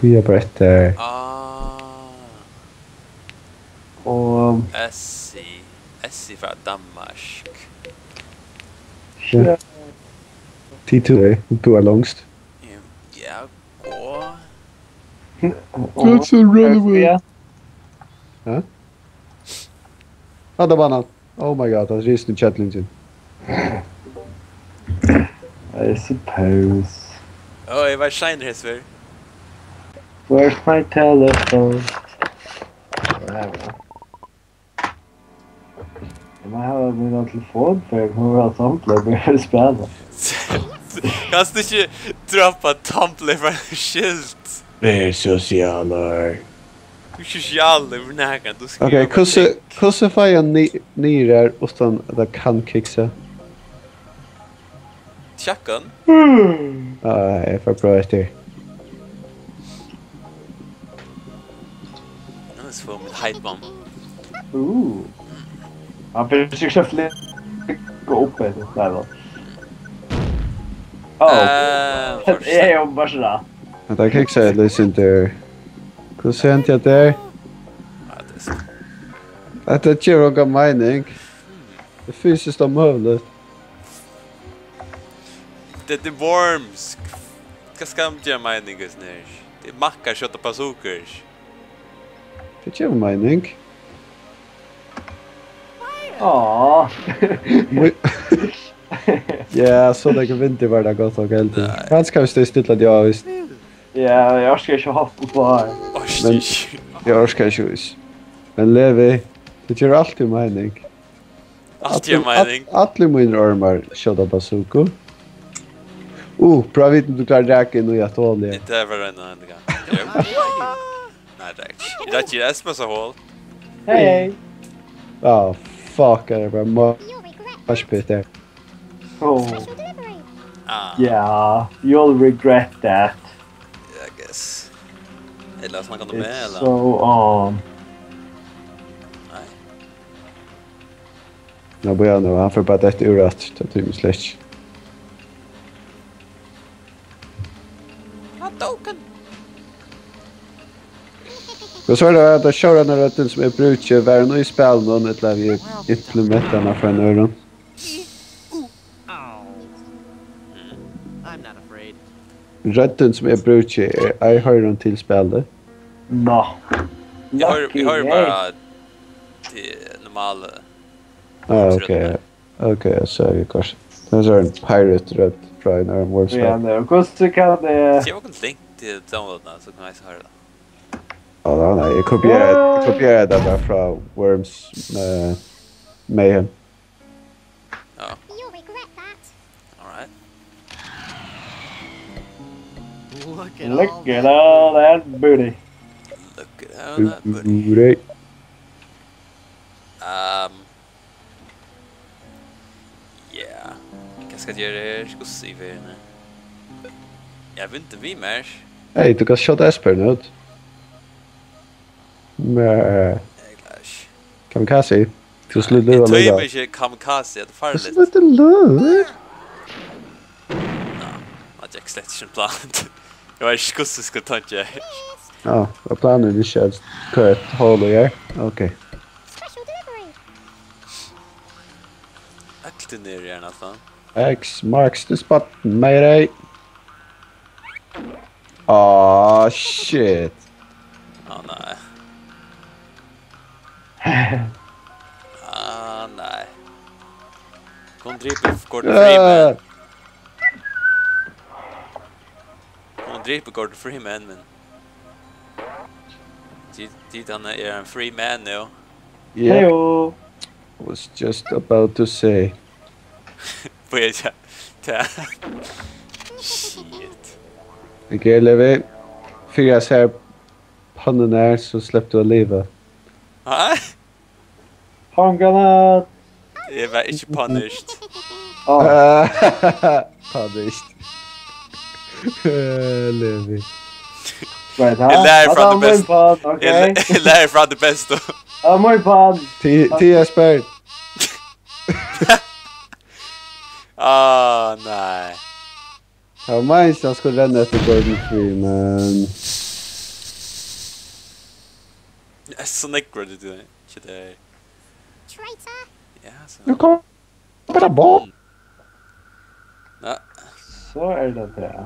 Guja bara efter. Och... Essi fra Danmark. Ja. T2 du är långst. Ja, gå. That's a runaway. Ja? Det var något. Oh my god, that's just en chatlingen. I suppose. Oh, jag var shiner här svär. Where's my telephone? Whatever. Man har mina telefon för jag kommer att samtliga börjar spela. Kan du inte droppa Tumblr för en skylt? Det är socialer. Du är social över näkan. Okej, hur får jag nyrar utan att jag kan kicksa? Tjackan? Jag får bra efter. Nu ska jag få mitt hype bomb. Han försöker flyga upp ett där då. Jag jobbar sådär. Jag kan säga det inte. Hur sent jag där? Att det gör någon mening. Det fysiskt omöjligt. Det är worms. Vad ska de göra mening just nu? Det är mackar, kött och bazookas. Det gör mening. Ja, så det kan vi inte vara gott och helt. Ganska visst det stilla jag visst. Ja, jag ska ju ha på bara. Men jag ska ju visst. Men Levi, det gör alltid mening. Allt gör mening. Alla mina armar köra bazooka. Bra vet du klarar räken och jag tål det. Inte över en annan gång. Nej, det är inte Esbern så håll. Hej. Fuck, det är bara marshpit där. Yeah, you'll regret that. I guess. Eller snackar de med eller? So on. Nej. Nu börjar nu, han får bara detta urat. Det är släck. Token. Och så är det att köra den rätten som är bruket världen i spel någon ett där vi implementarna från öron. Rätten som är bruket är hör den till spelet. No. Vi har bara till normala. Okej, så är det kanske. Det är en pirate rätt från en world spel. Ja, nu kostar kan det. Jag kan länk till downloaden så kan jag så höra det. Ja, nej, jag kopierar det där från Worms Mayhem. Ja. All right. Look at all that booty. Look at all that booty. Yeah. Vad ska jag göra? Ska se för henne. Jag vet inte vi mer. Hej, du kan köra Esbern ut. Men... Kamikaze. Du skulle lura mig där. där. Jag tror inte kamikaze, det är farligt. Det är inte lura. Att jag släckte inte planet. Jag var inte skusse ska ta inte. Ja, vad planen är kört. Kört, håller jag. Okej. Akta ner igen nästan. X marks the spot, mayday. Shit. Nej. Nej. Kom dripa Gordon Freeman. Kom dripa Gordon Freeman, men... Han är en free man nu. Yeah. I was just about to say. Shit. Okej, Levi. Fyra så här pannen här så släppte du att leva. Nej. Handgranat. Jag var inte punished. Punished. Levi. Right, jag lär från det bästa. Jag lär från det bästa. Muy pan. 10 Esbern. Nej. Ja, minst han skulle ränna efter Gordon Freeman. Så nekker du det. Ikke det. Traitor! Ja, så. Nu kommer bara bort. Ja. Så är det det.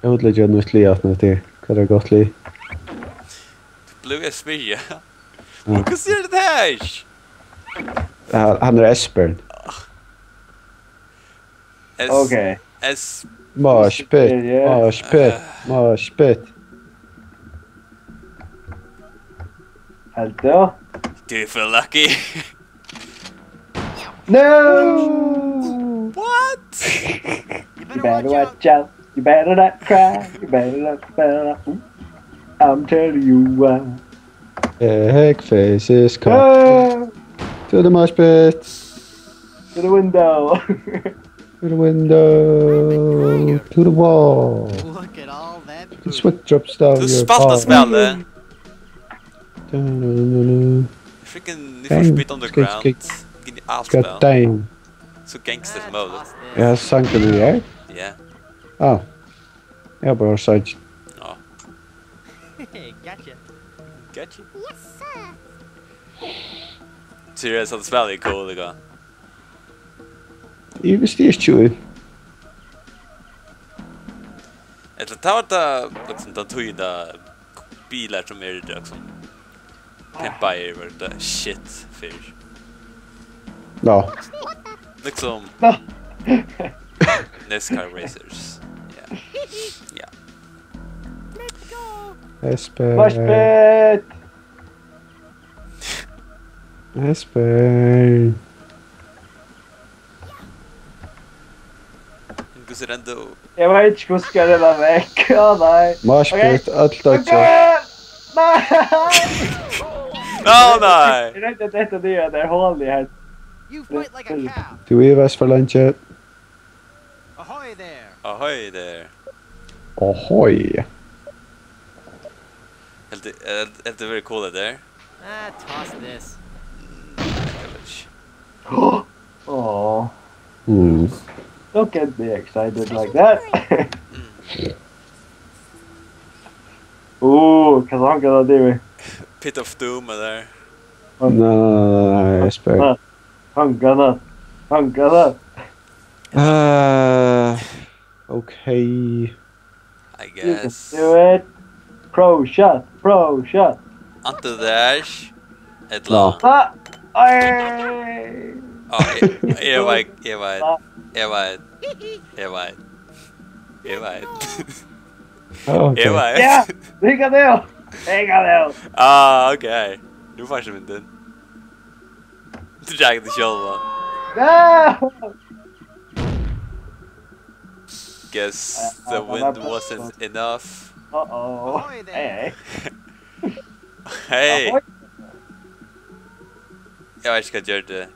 Jag vill göra något liat nu till. Kan det gott li? Du blev jag smyga. Vad ser det här? Han är Esbern. Okej. S. Mosh pit. Helt då. Du är för lucky. No! What? You better watch out. You better not cry. You better not. I'm telling you why. Heck faces come Ah, to the mosh pit. to the window. To the window. To the wall. Look at all that The food. sweat drops down Du your spaltar palm. spelet. Da-da-da-da. Freaking Need for Speed Underground. Get allt spel. God damn. Så gangster som möjligt. Jag har sankat nu här. Ja. Ah. Jag bara sagt. Ja. Gotcha. Gotcha. Yes, sir! Seriöst att spelet är cool igår. Jag visste inte tjuv. Eller ta vart det liksom den tydda bilar som är det liksom. Pimpa är det shit fish. Ja. Liksom NASCAR racers. Ja. Ja. Let's go! Mosh Esbern. pit. Esbern. Hur ser den då? Jag vet inte hur ska det vara väck. Åh nej. Mosh pit. Allt dödsjö. Nej! No, nej! Jag vet inte detta det är hål i här. You fight like a cow. Du är väst för lunchen. Ahoy there. Ahoy där. Ohoj. Helt väldigt cool där. Toss this. Oh, Mm. don't get me excited like that. Ooh, cause I'm gonna do it. Pit of Doom där. Nej, Esbern. I'm gonna. Okej. I You can guess. do it. Pro shot. Inte där. Ett Ja. lag. Ah, ay. Ja, jag vet. Okej. Ja, lycka till. Ah, okej. Du får inte den. Du jagar dig själva. No! Guess the wind wasn't enough. Uh-oh. Ahoy there. Hey. Hey! Jag vet inte vad jag gör det.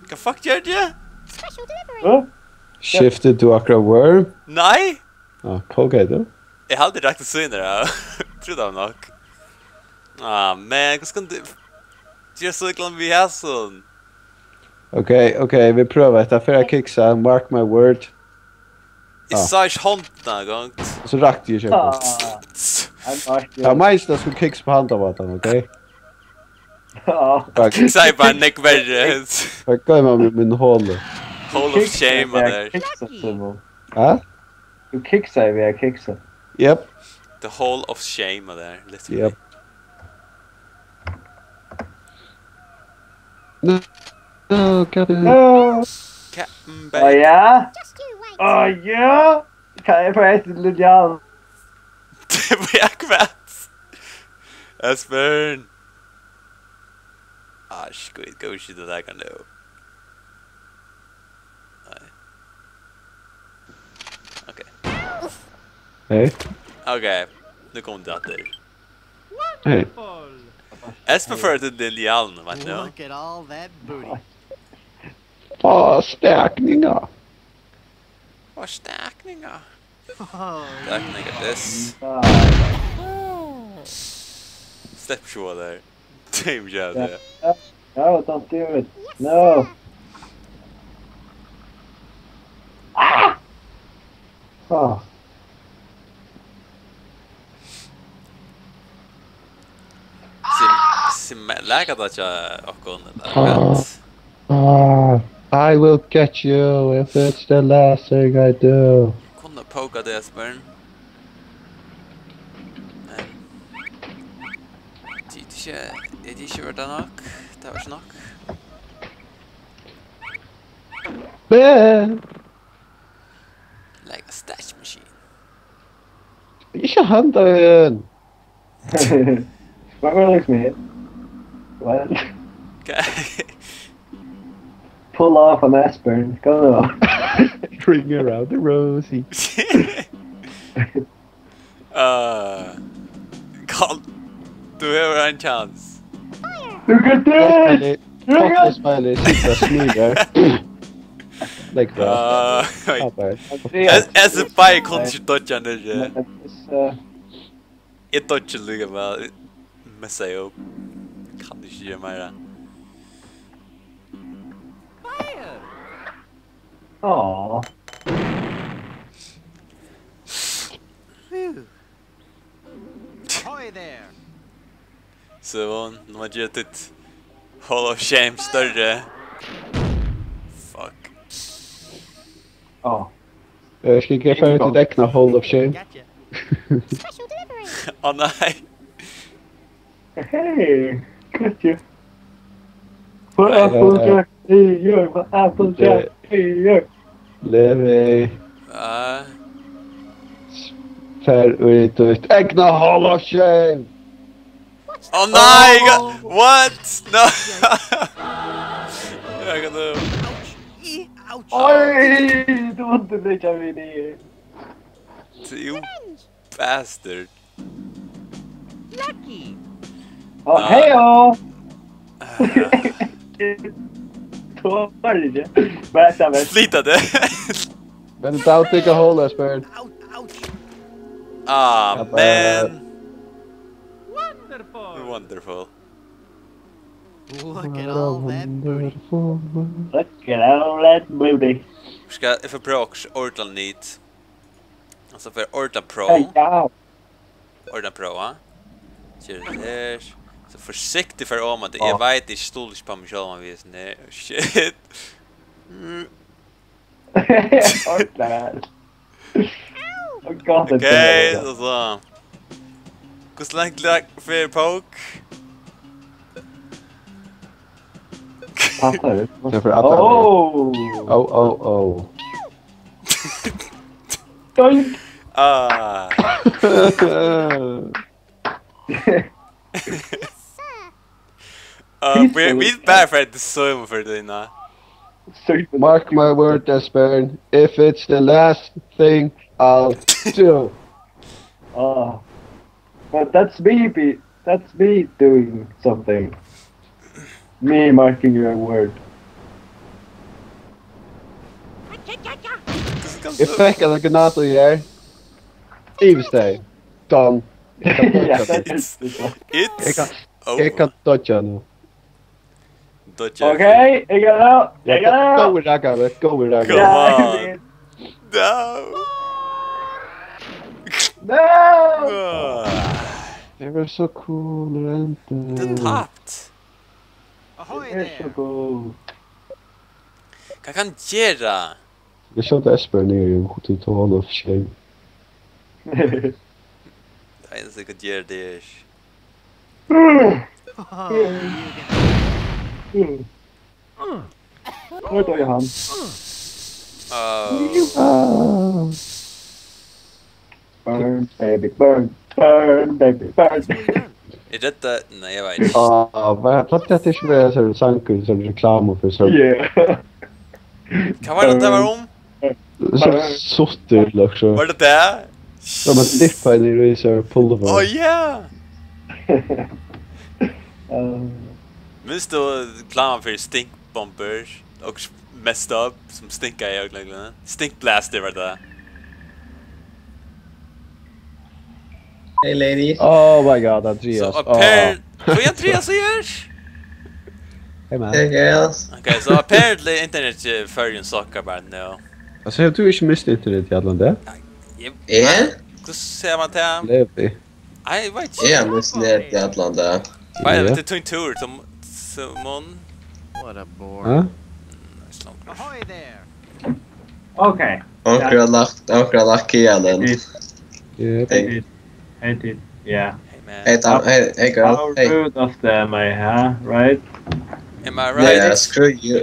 Vad fuck gör det? Special delivery! Huh? Shifted to Accra Worm. Nej! Ja, okej då. Jag hade aldrig räknat att syna det. Trodde jag nog. Ah, men vad ska du... Gör så glömmer vi hässon. Okej, vi prövar detta för jag kicksa. Mark my word. Jag Ja. sa inte hånd någon gång. Så rakt ju köpa. Ah, I'm not Ja, majsta skulle kicks på handavatten, okej? Ja. Säg bara Nick Verges. Jag går med min hål. Hall of shame där. Ja? Du kicksar vi har kicksat. Japp. The hall of shame där. Literally. Japp. No, Captain. Captain Åh Bay. ja? Just you wait! Åh ja? Kan jag få ett litet jan? Det var jag kvätt. Esbern. Ah, skit. Go shit det där kan du. Nej. Okej. Hej. Okej. Nu kommer det att det. Hej. Esbern för att det är lian, vet du. Look at all that booty. Förstärkningar. Förstärkningar. Oh, Förstärkningar dess. Släpp så där. Team gör det. No, don't do it. No. Ah. lägga det och I will get you if it's the last thing I do. kunna poka det Esbern. Men det är inte vart nok. Det var snack. Men Like a stash machine. inte handa igen. What really me? What? Okay. Pull off an Esbern. Go on. Ring around the rosy. Carl, du har en chans. Du kan det! Fuck Spæla, sitta smyger. Like that. As a by country dodge under it dodge lugga väl med sig upp. Kan du inte göra mer? Aww. Ahoy there. Så nu har jag ett Hall of Shame större. Fuck. Oh. Jag ska ge för ett äckna Hall of Shame. Gotcha. Special delivery. Åh nej. Hey, got you. What Applejack? Hey, yo, what Applejack? Hey, yo. Levi. Fär ut ett äckna Hall of Shame. Åh nej! What? No! Jag kan du. Ouch. Oj, du var inte lika vid det. You bastard. Lucky. Oh, hejo! Då var det inte. Vänta, vänta. Slitade. Men don't take a hole, Esbern. Ouch. Ah, man. Wonderful. Wonderful. Look at all that booty. Look at all that booty. Ska if a prox ortal neat. Alltså för orta pro. Hey, ja. Orta pro, va? Kör det här. Så försiktigt för om att jag vet inte stolt på mig själv om vi är nej. Shit. Orklar. Oh god, det Okej, så. Hur slank lag för poke? Passar ut. Det är för att Oh. Doink. Ah. We're bad for the soil for the now. Mark my word, Esbern. If it's the last thing I'll do. Oh. But that's me doing something. Me marking your word. If I can granat och gör. Ivestay. Done. Jag kan dodga nu. Okay, I got out. Go with that guy, go with that Come guy. on. No. No! Det var så cool, inte. Den tapped. Ahoy It's so there. cool. Vad kan göra? Jag köpte Esbern ner i en total of shame. Det är inte så kan göra det. Oh, you Vart är han? Burn, baby, burn. Burn, baby, burn. Är detta? Nej, jag vet inte. Vad det inte vara så sanker som reklam för så. Yeah. Kan vara det var om? Så sotter liksom. Var det där? De har dippat in i så pulver. Oh yeah. Uh, Minns du reklam för stinkbombers och messed up som stinkar i ögonen? Stinkblaster var det. Hey ladies. Oh my god, Andreas. Så apparently... Vad är Andreas och görs? Hey man. Hey girls. Okay, so apparently internet för en soccer bara nu. Alltså jag tror inte missat internet i alla det. Yeah? Hur ser man det? Levi. I vet Yeah, I'm listening to Atlanta. Vad är Ja. det till tur som Símun? What a bore. Ja. Ahoy there. Okay. Onkel har lagt igenom. Yep. Hey, I did. Yeah. Hey man. hey, Tom, hey, girl. How Hey. rude of them, right? Am I right? Yeah,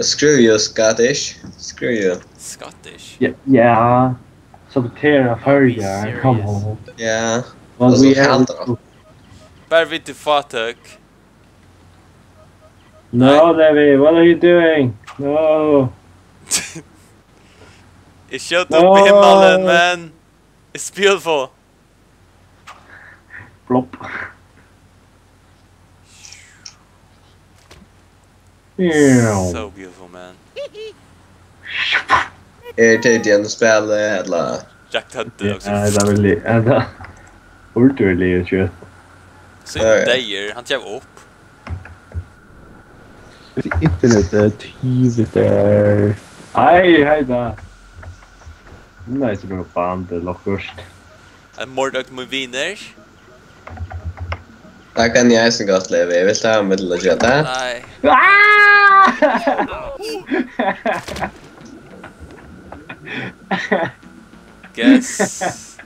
screw you, Scottish. Screw you. Scottish. Yeah. Sabotera följer. serious. Come on. Yeah. Well, Alltså, we have helt då. Bara vid till fatök. No, Levi, what are you doing? No. It showed No. up i himmelen, man. It's beautiful. Plop. Ew. So beautiful, man. Irriterande spel, eller... Jack hade också. Ja, det är väl ordentligt kött. Så Ja, ja. Dejer, han tjäv upp. Internet är tidigt där. Aj, hej där. Nej, så bra band eller först. En mordök med viners. Det kan jag så gott leva. Jag vill ta med till att köta. Nej. Guess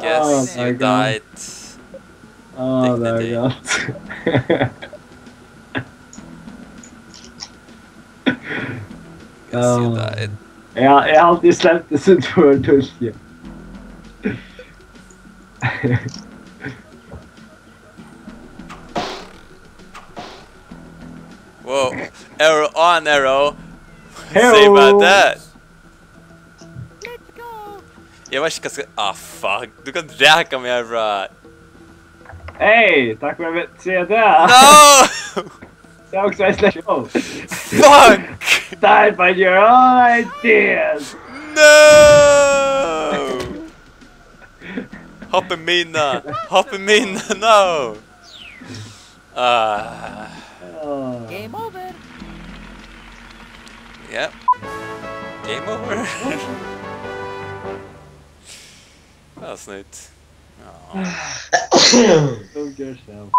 Oh my you God. died. Ja, det är Dignity. gott. Guess you Oh. died. Jag har alltid släppt det så två tuske. Whoa. Arrow on arrow. Hello. Say about that. Jag var ska fuck. Du kan räka mig här bra. Hej, tack för att jag se det. No! Det är också en show. Fuck! Die by your own ideas. No! Hopp i mina, no! Oh. Game over. Yep. Game over. Vad snyggt. Ja. Don't yourself.